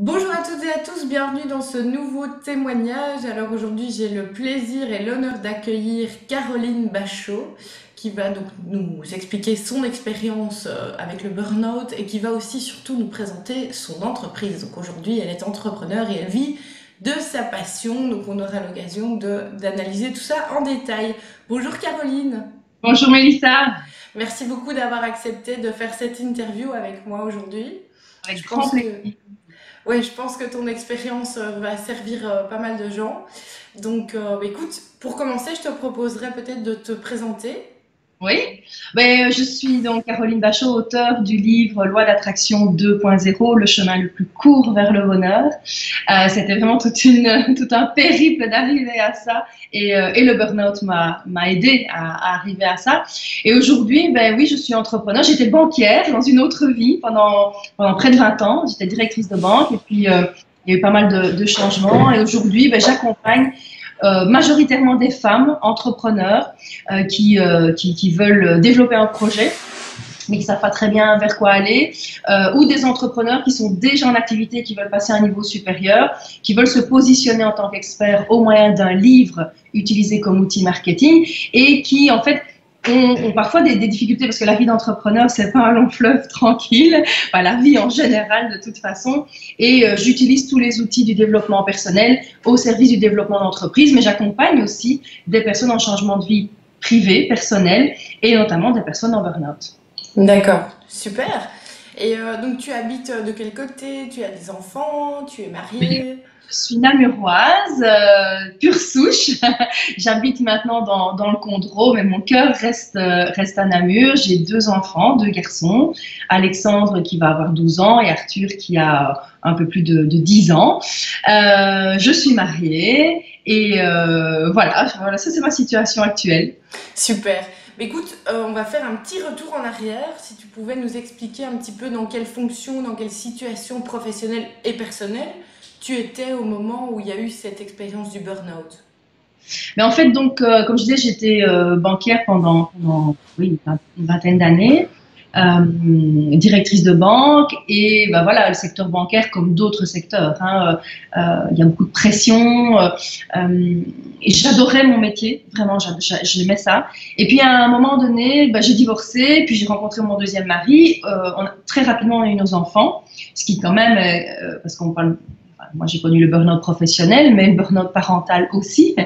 Bonjour à toutes et à tous, bienvenue dans ce nouveau témoignage. Alors aujourd'hui, j'ai le plaisir et l'honneur d'accueillir Caroline Bachot qui va donc nous expliquer son expérience avec le burn-out et qui va aussi surtout nous présenter son entreprise. Donc aujourd'hui, elle est entrepreneur et elle vit de sa passion, donc on aura l'occasion d'analyser tout ça en détail. Bonjour Caroline. Bonjour Mélissa, Merci beaucoup d'avoir accepté de faire cette interview avec moi aujourd'hui. avec Je grand pense plaisir. que Ouais, je pense que ton expérience va servir pas mal de gens. Donc, écoute, pour commencer, je te proposerais peut-être de te présenter. Oui, je suis donc Caroline Bachot, auteure du livre Loi d'attraction 2.0, le chemin le plus court vers le bonheur. C'était vraiment tout un périple d'arriver à ça et le burn-out m'a aidé à arriver à ça. Et aujourd'hui, oui, je suis entrepreneur. J'étais banquière dans une autre vie pendant près de 20 ans. J'étais directrice de banque et puis il y a eu pas mal de changements. Et aujourd'hui, j'accompagne majoritairement des femmes entrepreneurs qui veulent développer un projet mais qui ne savent pas très bien vers quoi aller, ou des entrepreneurs qui sont déjà en activité, qui veulent passer à un niveau supérieur, qui veulent se positionner en tant qu'experts au moyen d'un livre utilisé comme outil marketing et qui, en fait, ont parfois des difficultés parce que la vie d'entrepreneur, c'est pas un long fleuve tranquille, enfin, la vie en général de toute façon. Et j'utilise tous les outils du développement personnel au service du développement d'entreprise, mais j'accompagne aussi des personnes en changement de vie privée, personnelle, et notamment des personnes en burn-out. D'accord, super. Et donc, tu habites de quel côté? Tu as des enfants? Tu es Oui. mariée? Je suis namuroise, pure souche. J'habite maintenant dans le Condro, mais mon cœur reste à Namur. J'ai deux enfants, deux garçons. Alexandre qui va avoir 12 ans et Arthur qui a un peu plus de 10 ans. Je suis mariée et voilà, ça c'est ma situation actuelle. Super. Mais écoute, on va faire un petit retour en arrière. Si tu pouvais nous expliquer un petit peu dans quelle fonction, dans quelle situation professionnelle et personnelle tu étais au moment où il y a eu cette expérience du burn-out. Mais en fait, donc, comme je disais, j'étais banquière pendant oui, une vingtaine d'années, directrice de banque, et voilà, le secteur bancaire, comme d'autres secteurs, hein, il y a beaucoup de pression, et j'adorais mon métier, vraiment, j'aimais ça. Et puis, à un moment donné, j'ai divorcé, puis j'ai rencontré mon deuxième mari, très rapidement, on a eu nos enfants, ce qui quand même, parce qu'on parle moi, j'ai connu le burn-out professionnel, mais le burn-out parental aussi.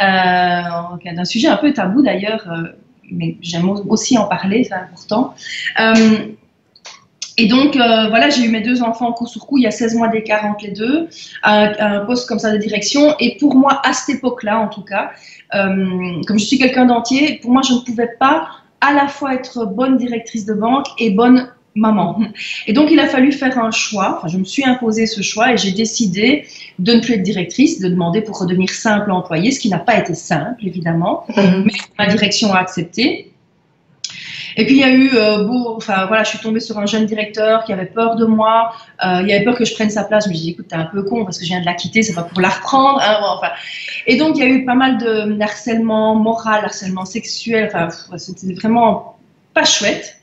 D'un sujet un peu tabou d'ailleurs, mais j'aime aussi en parler, c'est important. Et donc, voilà, j'ai eu mes deux enfants coup sur coup, il y a 16 mois d'écart entre les deux, un poste comme ça de direction. Et pour moi, à cette époque-là, en tout cas, comme je suis quelqu'un d'entier, pour moi, je ne pouvais pas à la fois être bonne directrice de banque et bonne maman. Et donc, il a fallu faire un choix. Enfin, je me suis imposé ce choix et j'ai décidé de ne plus être directrice, de demander pour redevenir simple employée, ce qui n'a pas été simple, évidemment. Mais ma direction a accepté. Et puis il y a eu, enfin voilà, je suis tombée sur un jeune directeur qui avait peur de moi, il avait peur que je prenne sa place. Je me suis dit, écoute, t'es un peu con parce que je viens de la quitter, c'est pas pour la reprendre. Hein, enfin. Et donc il y a eu pas mal de harcèlement moral, harcèlement sexuel, enfin c'était vraiment pas chouette.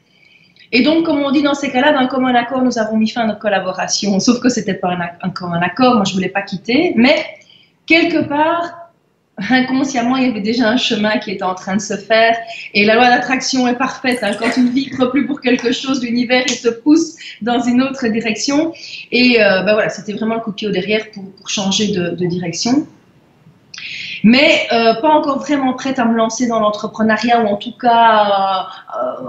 Et donc, comme on dit dans ces cas-là, d'un commun accord, nous avons mis fin à notre collaboration. Sauf que c'était pas un commun accord, moi je voulais pas quitter, mais quelque part, inconsciemment, il y avait déjà un chemin qui était en train de se faire. Et la loi d'attraction est parfaite. Hein. Quand tu ne vibres plus pour quelque chose, l'univers, il te pousse dans une autre direction. Et voilà, c'était vraiment le coup de pied au derrière pour changer de direction. Mais pas encore vraiment prête à me lancer dans l'entrepreneuriat, ou en tout cas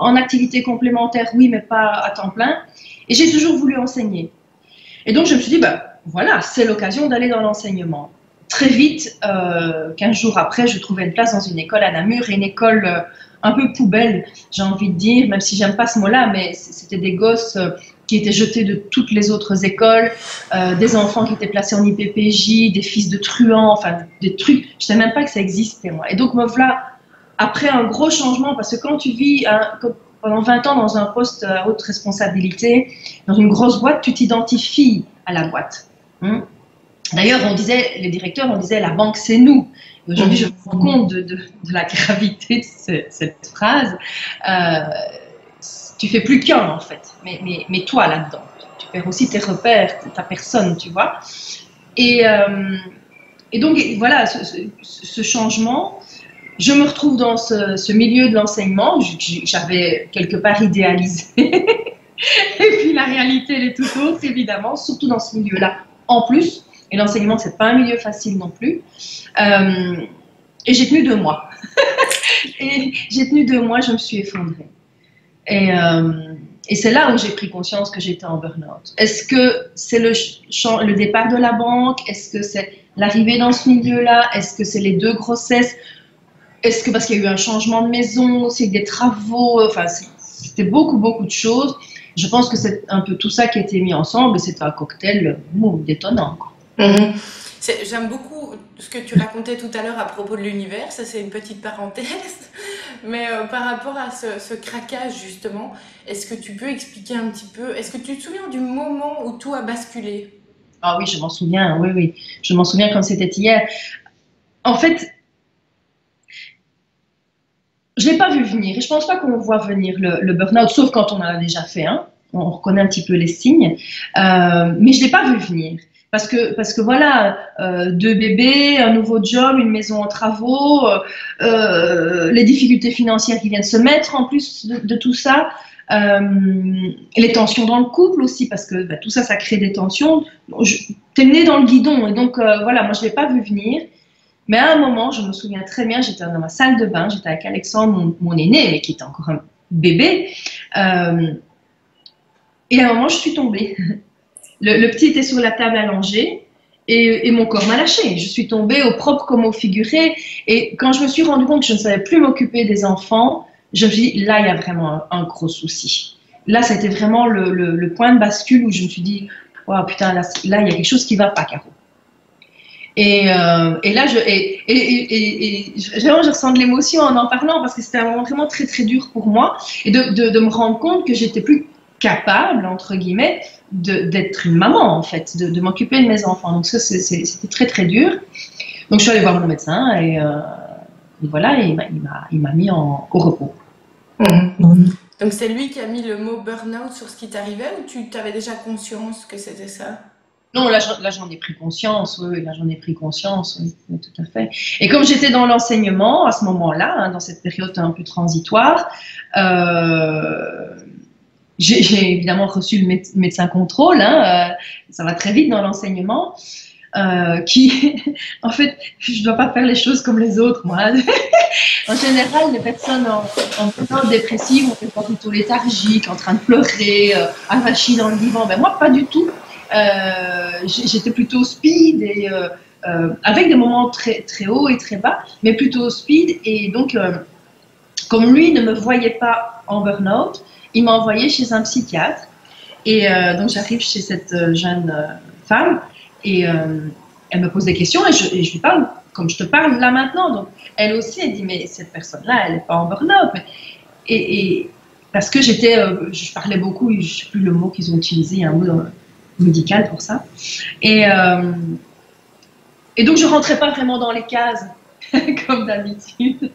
en activité complémentaire, oui, mais pas à temps plein. Et j'ai toujours voulu enseigner. Et donc, je me suis dit, voilà, c'est l'occasion d'aller dans l'enseignement. Très vite, 15 jours après, je trouvais une place dans une école à Namur, une école un peu poubelle, j'ai envie de dire, même si j'aime pas ce mot-là, mais c'était des gosses qui étaient jetés de toutes les autres écoles, des enfants qui étaient placés en IPPJ, des fils de truands, enfin des trucs, je ne savais même pas que ça existait moi. Et donc me voilà, après un gros changement, parce que quand tu vis pendant 20 ans dans un poste à haute responsabilité, dans une grosse boîte, tu t'identifies à la boîte. D'ailleurs, les directeurs, on disait la banque c'est nous. Aujourd'hui, je me rends compte de la gravité de cette phrase. tu fais plus qu'un en fait, mais toi là-dedans. Tu perds aussi tes repères, ta personne, tu vois. Et, donc voilà, ce changement, je me retrouve dans ce milieu de l'enseignement, j'avais quelque part idéalisé. Et puis la réalité, elle est tout autre, évidemment, surtout dans ce milieu-là. En plus, et l'enseignement, c'est pas un milieu facile non plus. Et j'ai tenu 2 mois. Et j'ai tenu 2 mois, je me suis effondrée. Et c'est là où j'ai pris conscience que j'étais en burn-out. Est-ce que c'est le départ de la banque? Est-ce que c'est l'arrivée dans ce milieu-là? Est-ce que c'est les 2 grossesses? Est-ce que parce qu'il y a eu un changement de maison, aussi des travaux? Enfin, c'était beaucoup, beaucoup de choses. Je pense que c'est un peu tout ça qui a été mis ensemble et c'est un cocktail détonnant. J'aime beaucoup ce que tu racontais tout à l'heure à propos de l'univers, ça c'est une petite parenthèse, mais par rapport à ce craquage justement, est-ce que tu peux expliquer un petit peu, est-ce que tu te souviens du moment où tout a basculé? Ah oui, je m'en souviens, oui, je m'en souviens comme c'était hier. En fait, je ne l'ai pas vu venir et je ne pense pas qu'on voit venir le burn-out, sauf quand on en a déjà fait un, on reconnaît un petit peu les signes, mais je ne l'ai pas vu venir. Parce que voilà, 2 bébés, un nouveau job, une maison en travaux, les difficultés financières qui viennent se mettre en plus de tout ça, les tensions dans le couple aussi, parce que tout ça, ça crée des tensions. T'es né dans le guidon, et donc voilà, moi je ne l'ai pas vu venir. Mais à un moment, je me souviens très bien, j'étais dans ma salle de bain, j'étais avec Alexandre, mon aîné, mais qui était encore un bébé, et à un moment, je suis tombée. Le petit était sur la table allongé et mon corps m'a lâché. Je suis tombée au propre comme au figuré. Et quand je me suis rendu compte que je ne savais plus m'occuper des enfants, je me suis dit, là, il y a vraiment un gros souci. Là, ça a été vraiment le point de bascule où je me suis dit, oh putain, là, il y a quelque chose qui ne va pas, Caro. Et là, vraiment, je ressens de l'émotion en parlant parce que c'était un moment vraiment très, très dur pour moi. Et de me rendre compte que j'étais plus capable, entre guillemets, d'être une maman, en fait, de m'occuper de mes enfants. Donc ça, c'était très, très dur. Donc je suis allée voir mon médecin et voilà, il m'a mis au repos. Donc c'est lui qui a mis le mot burn-out sur ce qui t'arrivait ou tu avais déjà conscience que c'était ça? Non, là j'en ai pris conscience, oui, là j'en ai pris conscience, oui, tout à fait. Et comme j'étais dans l'enseignement à ce moment-là, hein, dans cette période un peu transitoire, j'ai évidemment reçu le médecin contrôle, hein, ça va très vite dans l'enseignement, qui, en fait, je ne dois pas faire les choses comme les autres, moi. En général, les personnes en période dépressive, on fait pas plutôt léthargique, en train de pleurer, avachie dans le divan. Ben moi, pas du tout. J'étais plutôt speed et avec des moments très, très hauts et très bas, mais plutôt speed. Et donc, comme lui ne me voyait pas en burn-out, il m'a envoyé chez un psychiatre. Et donc, j'arrive chez cette jeune femme et elle me pose des questions et je lui parle comme je te parle là maintenant. Donc, elle aussi, elle dit, mais cette personne-là, elle n'est pas en burn-out. Et parce que je parlais beaucoup, je ne sais plus le mot qu'ils ont utilisé, il y a un mot médical pour ça. Et donc, je ne rentrais pas vraiment dans les cases, comme d'habitude.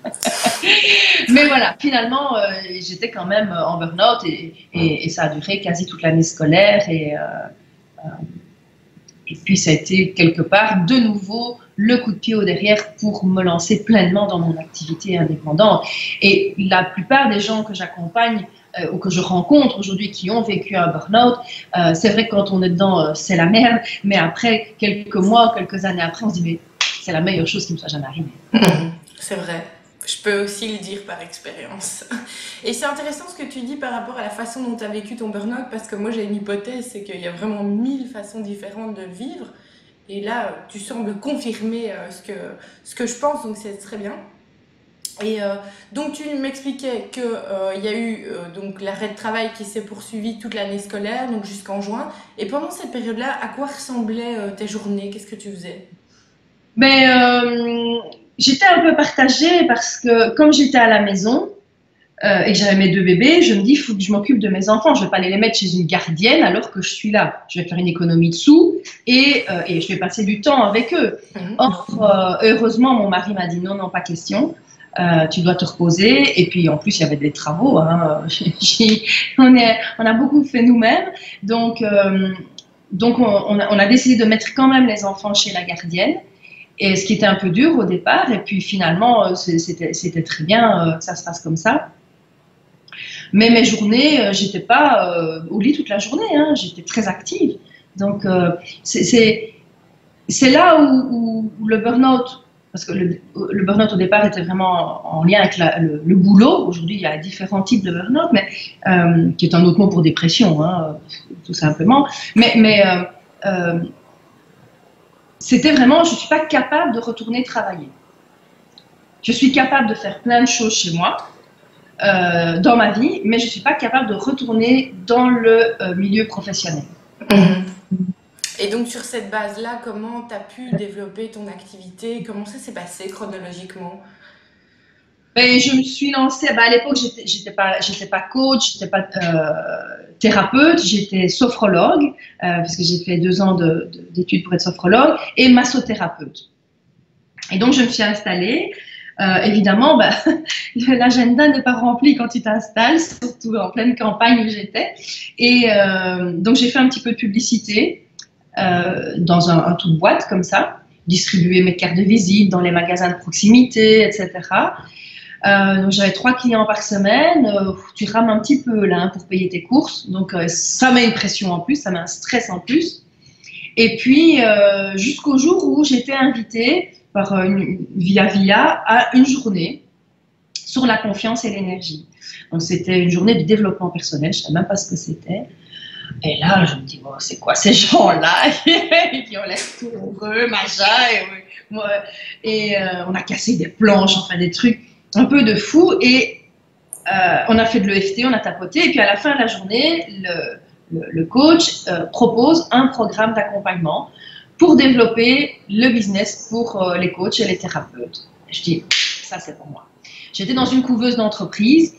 Mais voilà, finalement, j'étais quand même en burn-out et ça a duré quasi toute l'année scolaire. Et puis, ça a été quelque part, de nouveau, le coup de pied au derrière pour me lancer pleinement dans mon activité indépendante. Et la plupart des gens que j'accompagne ou que je rencontre aujourd'hui qui ont vécu un burn-out, c'est vrai que quand on est dedans, c'est la merde, mais après, quelques mois, quelques années après, on se dit, mais c'est la meilleure chose qui me soit jamais arrivée. C'est vrai. Je peux aussi le dire par expérience. Et c'est intéressant ce que tu dis par rapport à la façon dont tu as vécu ton burn-out, parce que moi j'ai une hypothèse, c'est qu'il y a vraiment 1000 façons différentes de le vivre. Et là, tu sembles confirmer ce que je pense, donc c'est très bien. Et donc tu m'expliquais qu'il y a eu donc l'arrêt de travail qui s'est poursuivi toute l'année scolaire, donc jusqu'en juin. Et pendant cette période-là, à quoi ressemblaient tes journées? Qu'est-ce que tu faisais? J'étais un peu partagée parce que comme j'étais à la maison et que j'avais mes 2 bébés, je me dis il faut que je m'occupe de mes enfants. Je ne vais pas aller les mettre chez une gardienne alors que je suis là. Je vais faire une économie de sous et je vais passer du temps avec eux. Or, heureusement, mon mari m'a dit non, pas question. tu dois te reposer. Et puis en plus, il y avait des travaux. Hein. On a beaucoup fait nous-mêmes. Donc on a décidé de mettre quand même les enfants chez la gardienne. Et ce qui était un peu dur au départ. Et puis finalement, c'était très bien que ça se passe comme ça. Mais mes journées, j'étais pas au lit toute la journée. Hein. J'étais très active. Donc c'est là où le burn-out, parce que le burn-out au départ était vraiment en lien avec le boulot. Aujourd'hui, il y a différents types de burn-out, mais qui est un autre mot pour dépression, hein, tout simplement. Mais c'était vraiment, je ne suis pas capable de retourner travailler. Je suis capable de faire plein de choses chez moi, dans ma vie, mais je ne suis pas capable de retourner dans le milieu professionnel. Et donc sur cette base-là, comment tu as pu développer ton activité? Comment ça s'est passé chronologiquement? Ben, je me suis lancée, à l'époque j'étais pas coach, j'étais pas thérapeute, j'étais sophrologue, parce que j'ai fait 2 ans d'études pour être sophrologue, et massothérapeute. Et donc je me suis installée. Évidemment, l'agenda n'est pas rempli quand tu t'installes, surtout en pleine campagne où j'étais. Et donc j'ai fait un petit peu de publicité dans un tout boîte comme ça, distribuer mes cartes de visite dans les magasins de proximité, etc. Donc j'avais 3 clients par semaine. Tu rames un petit peu là, hein, pour payer tes courses. Donc ça met une pression en plus, ça met un stress en plus. Et puis jusqu'au jour où j'étais invitée par via à une journée sur la confiance et l'énergie. Donc c'était une journée de développement personnel, je ne savais même pas ce que c'était. Et là, je me dis, bon, c'est quoi ces gens-là qui ont l'air tout heureux, machin. Et on a cassé des planches, enfin des trucs un peu de fou. Et on a fait de l'EFT, on a tapoté. Et puis à la fin de la journée, le coach propose un programme d'accompagnement pour développer le business pour les coachs et les thérapeutes. Et je dis, ça c'est pour moi. J'étais dans une couveuse d'entreprise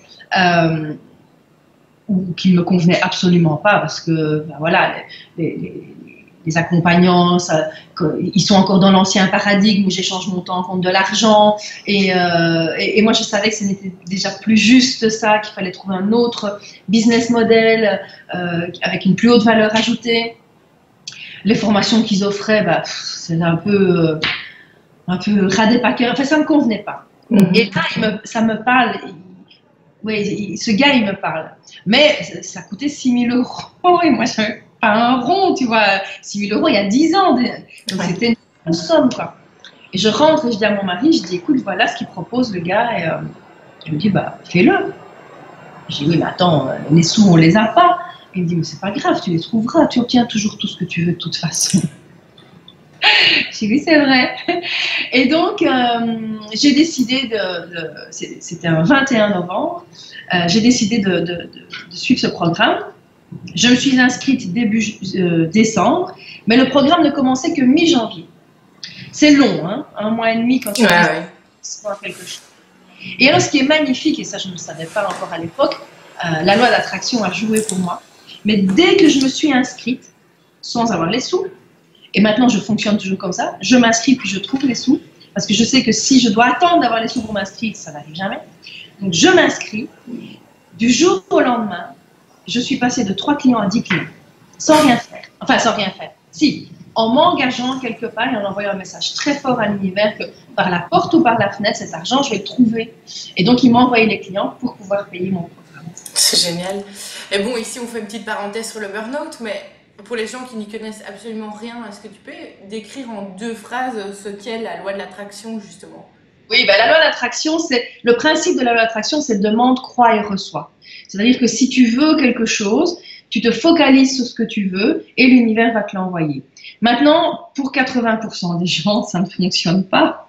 qui ne me convenait absolument pas parce que voilà, les accompagnants, ils sont encore dans l'ancien paradigme où j'échange mon temps contre de l'argent et moi je savais que ce n'était déjà plus juste ça, qu'il fallait trouver un autre business model avec une plus haute valeur ajoutée. Les formations qu'ils offraient, c'est un peu ras des paquets, enfin ça ne me convenait pas. Et là, ça me parle. Oui, ce gars, il me parle. Mais ça coûtait 6 000 €. Et moi, je n'avais pas un rond, tu vois. 6 000 € il y a 10 ans. Donc, c'était une bonne somme, quoi. Et je rentre et je dis à mon mari, je dis, écoute, voilà ce qu'il propose, le gars. Et il me dit, fais-le. Je dis, oui, mais attends, les sous, on les a pas. Il me dit, mais c'est pas grave, tu les trouveras. Tu obtiens toujours tout ce que tu veux de toute façon. Je dis, oui, c'est vrai. Et donc, j'ai décidé c'était un 21 novembre, j'ai décidé de suivre ce programme. Je me suis inscrite début décembre, mais le programme ne commençait que mi-janvier. C'est long, hein, 1 mois et demi quand tu fais quelque chose. Et alors, ce qui est magnifique, et ça je ne le savais pas encore à l'époque, la loi d'attraction a joué pour moi. Mais dès que je me suis inscrite, sans avoir les sous, et maintenant je fonctionne toujours comme ça, je m'inscris puis je trouve les sous, parce que je sais que si je dois attendre d'avoir les sous pour m'inscrire, ça n'arrive jamais. Donc je m'inscris, du jour au lendemain, je suis passée de 3 clients à 10 clients, sans rien faire. Enfin, sans rien faire. Si, en m'engageant quelque part et en envoyant un message très fort à l'univers que par la porte ou par la fenêtre, cet argent, je vais le trouver. Et donc, ils m'ont envoyé les clients pour pouvoir payer mon programme. C'est génial. Et bon, ici, on fait une petite parenthèse sur le burn-out, mais pour les gens qui n'y connaissent absolument rien, est-ce que tu peux décrire en 2 phrases ce qu'est la loi de l'attraction, justement? Oui, la loi d'attraction, le principe de la loi d'attraction, c'est demande, crois et reçois. C'est-à-dire que si tu veux quelque chose, tu te focalises sur ce que tu veux et l'univers va te l'envoyer. Maintenant, pour 80% des gens, ça ne fonctionne pas.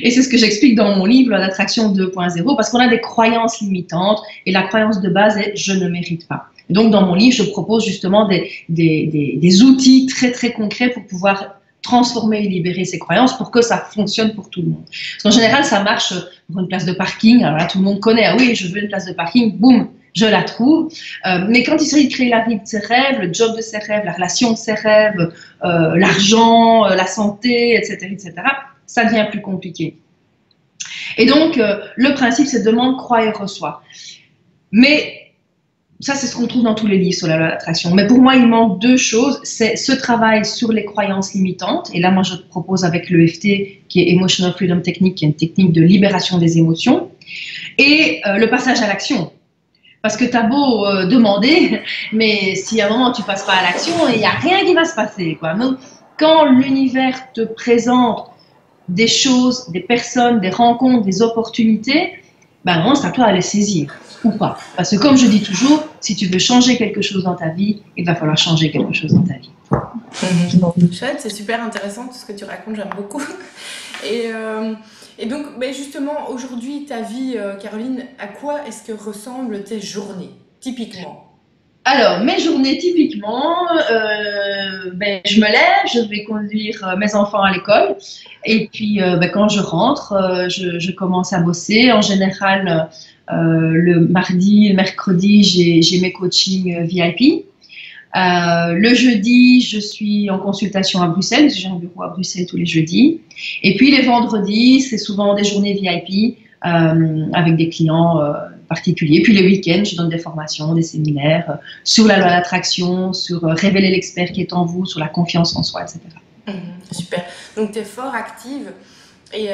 Et c'est ce que j'explique dans mon livre, l'attraction 2.0, parce qu'on a des croyances limitantes et la croyance de base est « je ne mérite pas ». Donc, dans mon livre, je propose justement des outils très, très concrets pour pouvoir transformer et libérer ces croyances pour que ça fonctionne pour tout le monde. Parce qu'en général, ça marche pour une place de parking. Alors là, tout le monde connaît, ah oui, je veux une place de parking, boum, je la trouve. Mais quand il s'agit de créer la vie de ses rêves, le job de ses rêves, la relation de ses rêves, l'argent, la santé, etc., ça devient plus compliqué. Et donc, le principe, c'est demande, croit et reçoit. Mais ça, c'est ce qu'on trouve dans tous les livres sur la loi d'attraction. Mais pour moi, il manque deux choses. C'est ce travail sur les croyances limitantes. Et là, moi, je te propose avec l'EFT, qui est Emotional Freedom Technique, qui est une technique de libération des émotions. Et le passage à l'action. Parce que tu as beau demander, mais si à un moment tu passes pas à l'action, il n'y a rien qui va se passer, quoi. Donc, quand l'univers te présente des choses, des personnes, des rencontres, des opportunités, ben non, c'est à toi à les saisir, ou pas. Parce que comme je dis toujours, si tu veux changer quelque chose dans ta vie, il va falloir changer quelque chose dans ta vie. Chouette, c'est super intéressant tout ce que tu racontes, j'aime beaucoup. Et donc, justement, aujourd'hui, ta vie, Caroline, à quoi est-ce que ressemblent tes journées, typiquement? Alors, mes journées, typiquement, je me lève, je vais conduire mes enfants à l'école. Et puis, quand je rentre, je commence à bosser. En général, le mardi, le mercredi, j'ai mes coachings VIP. Le jeudi, je suis en consultation à Bruxelles, parce que j'ai un bureau à Bruxelles tous les jeudis. Et puis les vendredis, c'est souvent des journées VIP avec des clients particuliers. Puis les week-ends, je donne des formations, des séminaires sur la loi d'attraction, sur révéler l'expert qui est en vous, sur la confiance en soi, etc. Super. Donc tu es fort active. Et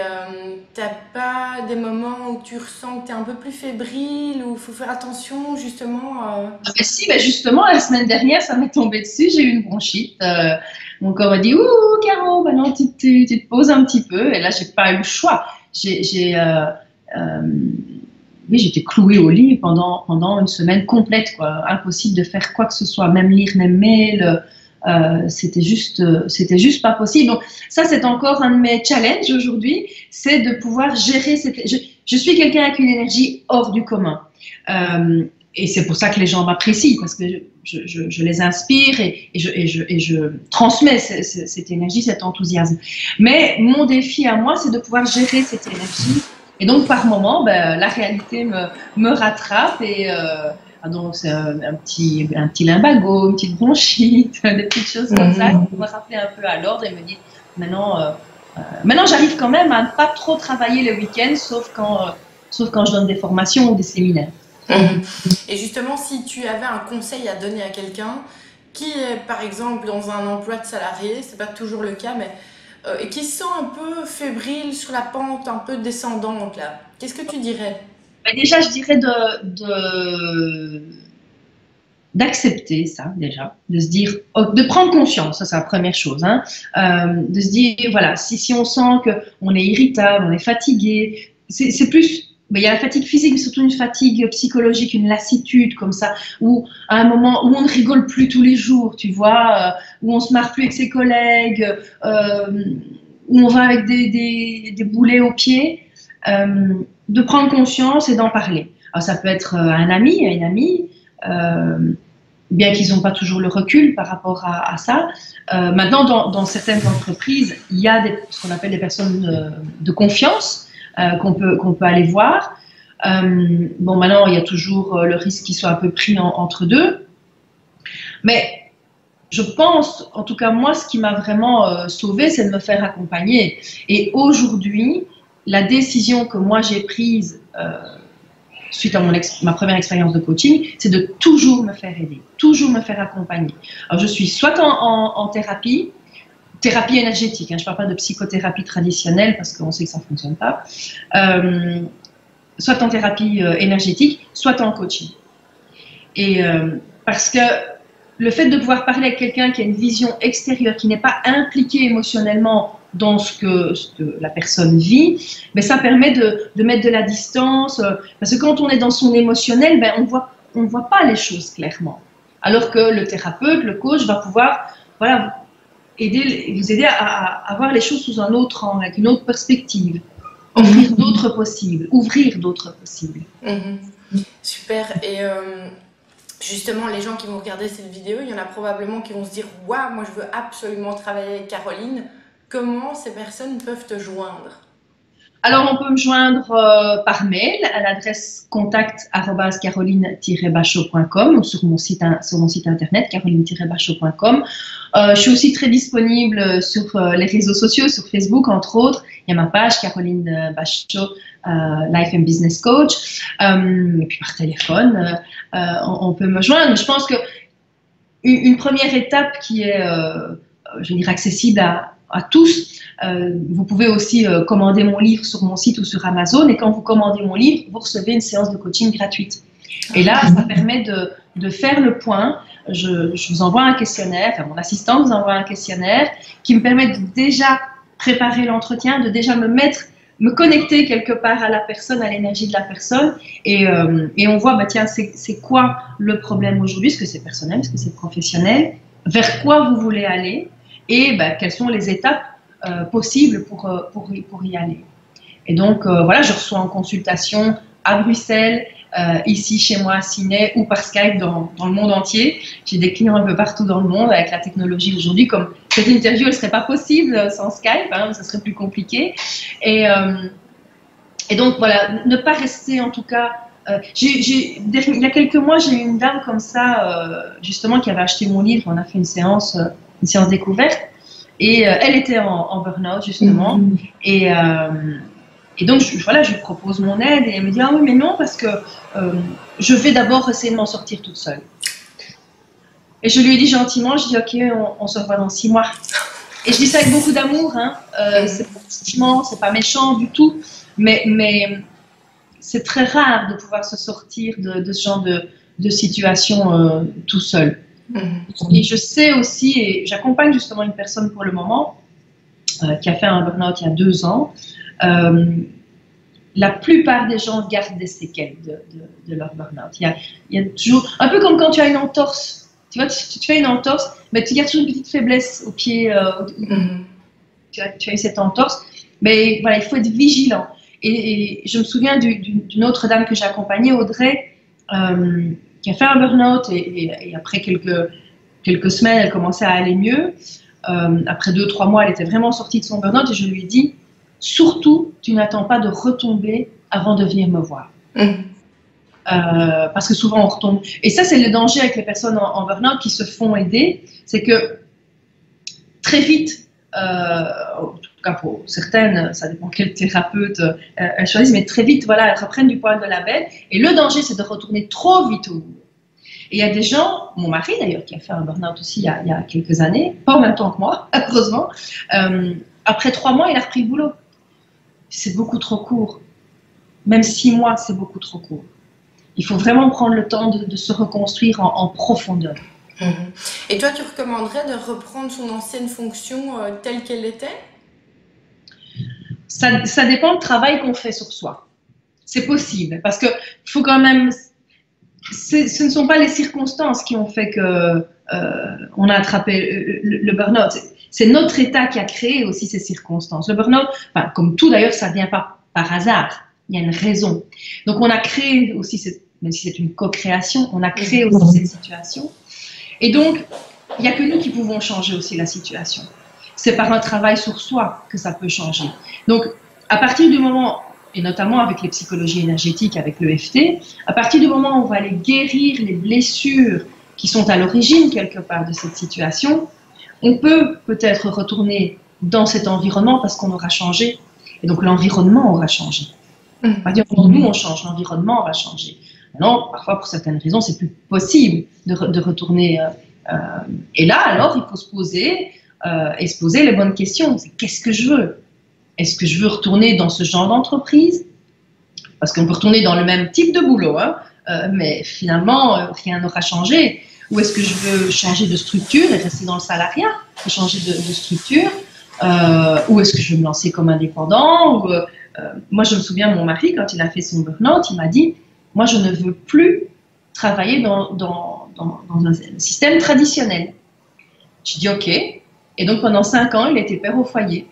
t'as pas des moments où tu ressens que tu es un peu plus fébrile, où il faut faire attention justement Si, justement, la semaine dernière, ça m'est tombé dessus, j'ai eu une bronchite. Mon corps m'a dit « Ouh, Caro, maintenant tu te poses un petit peu ». Et là, j'ai pas eu le choix. J'étais clouée au lit pendant une semaine complète, quoi. Impossible de faire quoi que ce soit, même lire mes mails. C'était juste pas possible. Donc ça, c'est encore un de mes challenges aujourd'hui, c'est de pouvoir gérer je suis quelqu'un avec une énergie hors du commun. Et c'est pour ça que les gens m'apprécient, parce que je les inspire et je transmets cette énergie, cet enthousiasme. Mais mon défi à moi, c'est de pouvoir gérer cette énergie. Et donc, par moment, la réalité me rattrape et donc, c'est un petit lumbago, une petite bronchite, des petites choses comme ça qui me rappeler un peu à l'ordre et me dire maintenant j'arrive quand même à ne pas trop travailler le week-end, sauf quand je donne des formations ou des séminaires. Et justement, si tu avais un conseil à donner à quelqu'un qui est par exemple dans un emploi de salarié, c'est pas toujours le cas, mais et qui se sent un peu fébrile sur la pente un peu descendante là, qu'est-ce que tu dirais? Déjà, je dirais d'accepter ça, déjà, de se dire, de prendre conscience, ça c'est la première chose, hein, de se dire, voilà, si on sent qu'on est irritable, on est fatigué, c'est plus, il y a la fatigue physique, mais surtout une fatigue psychologique, une lassitude comme ça, où à un moment où on ne rigole plus tous les jours, tu vois, où on se marre plus avec ses collègues, où on va avec des boulets aux pieds. De prendre conscience et d'en parler. Alors, ça peut être un ami, une amie, bien qu'ils n'ont pas toujours le recul par rapport à ça. Maintenant, dans certaines entreprises, il y a ce qu'on appelle des personnes de confiance qu'on peut aller voir. Maintenant, il y a toujours le risque qu'ils soient un peu pris entre deux. Mais je pense, en tout cas moi, ce qui m'a vraiment sauvée, c'est de me faire accompagner. Et aujourd'hui, la décision que moi j'ai prise suite à ma première expérience de coaching, c'est de toujours me faire aider, toujours me faire accompagner. Alors je suis soit en thérapie énergétique, hein, je ne parle pas de psychothérapie traditionnelle parce qu'on sait que ça ne fonctionne pas, soit en thérapie énergétique, soit en coaching. Et parce que le fait de pouvoir parler avec quelqu'un qui a une vision extérieure, qui n'est pas impliqué émotionnellement dans ce que la personne vit, ça permet de mettre de la distance, parce que quand on est dans son émotionnel, on voit pas les choses clairement. Alors que le thérapeute, le coach va pouvoir vous aider à voir les choses sous un autre angle, avec une autre perspective, ouvrir d'autres possibles. Super. Et justement, les gens qui vont regarder cette vidéo, il y en a probablement qui vont se dire « Waouh, moi je veux absolument travailler avec Caroline ». Comment ces personnes peuvent te joindre? Alors, on peut me joindre par mail à l'adresse contact@caroline-bachot.com ou sur mon site internet caroline-bachot.com. Je suis aussi très disponible sur les réseaux sociaux, sur Facebook entre autres, il y a ma page Caroline Bachot, Life and Business Coach. Et puis par téléphone, on peut me joindre. Je pense que une première étape qui est, je veux dire, accessible à tous. Vous pouvez aussi commander mon livre sur mon site ou sur Amazon. Et quand vous commandez mon livre, vous recevez une séance de coaching gratuite. Et là, ça permet de faire le point. Je vous envoie un questionnaire, enfin, mon assistant vous envoie un questionnaire qui me permet de déjà préparer l'entretien, de déjà me connecter quelque part à la personne, à l'énergie de la personne. Et on voit, bah, tiens, c'est quoi le problème aujourd'hui? Est-ce que c'est personnel? Est-ce que c'est professionnel? Vers quoi vous voulez aller? Et bah, quelles sont les étapes possibles pour y aller? Et donc, voilà, je reçois en consultation à Bruxelles, ici chez moi à Sydney ou par Skype dans le monde entier. J'ai des clients un peu partout dans le monde avec la technologie aujourd'hui. Comme cette interview, elle ne serait pas possible sans Skype, hein, ça serait plus compliqué. Et donc voilà, ne pas rester en tout cas. Il y a quelques mois, j'ai eu une dame comme ça, justement, qui avait acheté mon livre. On a fait une séance découverte. Et elle était en burn-out, justement. Et donc, voilà, je lui propose mon aide et elle me dit « Ah oui, mais non, parce que je vais d'abord essayer de m'en sortir toute seule. » Et je lui ai dit gentiment, je dis « Ok, on se revoit dans 6 mois. » Et je dis ça avec beaucoup d'amour, hein. C'est pas méchant du tout, mais c'est très rare de pouvoir se sortir de ce genre de situation tout seul. Et je sais aussi, et j'accompagne justement une personne pour le moment qui a fait un burn-out il y a 2 ans. La plupart des gens gardent des séquelles de leur burn-out. Il y a toujours, un peu comme quand tu as une entorse. Tu vois, tu fais une entorse, mais tu gardes toujours une petite faiblesse au pied. Tu as eu cette entorse. Mais voilà, il faut être vigilant. Et je me souviens d'une autre dame que j'ai accompagnée, Audrey, qui a fait un burn-out et après quelques semaines, elle commençait à aller mieux. Après 2-3 mois, elle était vraiment sortie de son burn-out et je lui ai dit, surtout, tu n'attends pas de retomber avant de venir me voir. Parce que souvent on retombe. Et ça, c'est le danger avec les personnes en burn-out qui se font aider, c'est que très vite, en tout cas pour certaines, ça dépend quel thérapeute elles choisissent, mais très vite, voilà, elles reprennent du poil de la bête. Et le danger, c'est de retourner trop vite au boulot. Et il y a des gens, mon mari d'ailleurs, qui a fait un burn-out aussi il y a quelques années, pas en même temps que moi, heureusement, après 3 mois, il a repris le boulot. C'est beaucoup trop court. Même 6 mois, c'est beaucoup trop court. Il faut vraiment prendre le temps de se reconstruire en profondeur. Et toi, tu recommanderais de reprendre son ancienne fonction telle qu'elle était? Ça dépend du travail qu'on fait sur soi. C'est possible, parce que faut quand même... Ce ne sont pas les circonstances qui ont fait que on a attrapé le burn-out. C'est notre état qui a créé aussi ces circonstances. Le burn-out, enfin, comme tout d'ailleurs, ça ne vient pas par hasard. Il y a une raison. Donc on a créé aussi, même si c'est une co-création, on a créé aussi cette situation. Et donc, il n'y a que nous qui pouvons changer aussi la situation. C'est par un travail sur soi que ça peut changer. Donc, à partir du moment, et notamment avec les psychologies énergétiques, avec l'EFT, à partir du moment où on va aller guérir les blessures qui sont à l'origine quelque part de cette situation, on peut peut-être retourner dans cet environnement parce qu'on aura changé. Et donc l'environnement aura changé. On va dire, nous on change, l'environnement va changer. Maintenant, parfois pour certaines raisons, c'est plus possible de retourner. Et là, alors, il faut se poser et se poser les bonnes questions. Qu'est-ce que je veux? Est-ce que je veux retourner dans ce genre d'entreprise? Parce qu'on peut retourner dans le même type de boulot, hein, mais finalement, rien n'aura changé. Ou est-ce que je veux changer de structure et rester dans le salariat et changer de structure? Ou est-ce que je veux me lancer comme indépendant? Moi, je me souviens, mon mari, quand il a fait son burn-out, il m'a dit, moi, je ne veux plus travailler dans un système traditionnel. J'ai dit, OK. Et donc, pendant 5 ans, il était père au foyer.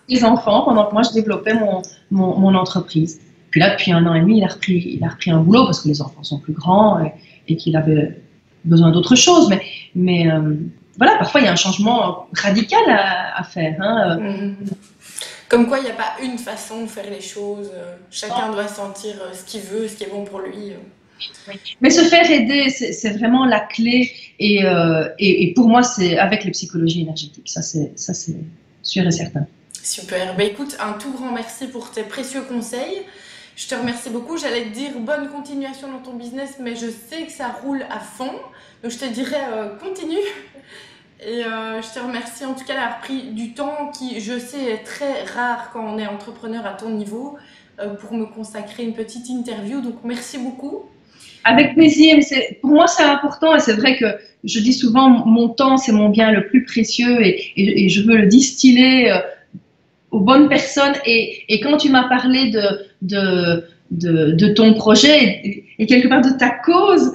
Les enfants, pendant que moi, je développais mon entreprise. Puis là, depuis 1 an et demi, il a repris un boulot parce que les enfants sont plus grands et qu'il avait besoin d'autre chose. Mais voilà, parfois, il y a un changement radical à faire. Hein. Comme quoi, il n'y a pas une façon de faire les choses. Chacun doit sentir ce qu'il veut, ce qui est bon pour lui. Oui. Mais se faire aider, c'est vraiment la clé. Et pour moi, c'est avec les psychologies énergétiques. Ça, c'est sûr et certain. Super. Bah, écoute, un tout grand merci pour tes précieux conseils. Je te remercie beaucoup. J'allais te dire bonne continuation dans ton business, mais je sais que ça roule à fond. Donc je te dirais continue. Et je te remercie en tout cas d'avoir pris du temps qui, je sais, est très rare quand on est entrepreneur à ton niveau, pour me consacrer une petite interview. Donc merci beaucoup. Avec plaisir, mais pour moi c'est important et c'est vrai que je dis souvent mon temps c'est mon bien le plus précieux et je veux le distiller aux bonnes personnes. Et quand tu m'as parlé de ton projet et quelque part de ta cause,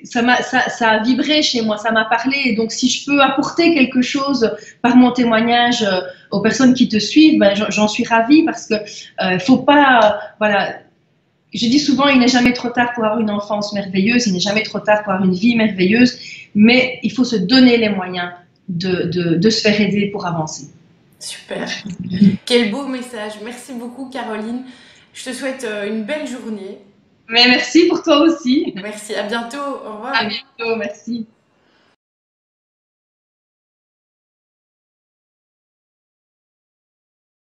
ça a vibré chez moi, ça m'a parlé. Et donc, si je peux apporter quelque chose par mon témoignage aux personnes qui te suivent, ben, j'en suis ravie parce que faut pas, voilà. Je dis souvent, il n'est jamais trop tard pour avoir une enfance merveilleuse, il n'est jamais trop tard pour avoir une vie merveilleuse, mais il faut se donner les moyens de se faire aider pour avancer. Super. Quel beau message. Merci beaucoup, Caroline. Je te souhaite une belle journée. Mais merci pour toi aussi. Merci. À bientôt. Au revoir. À bientôt, merci.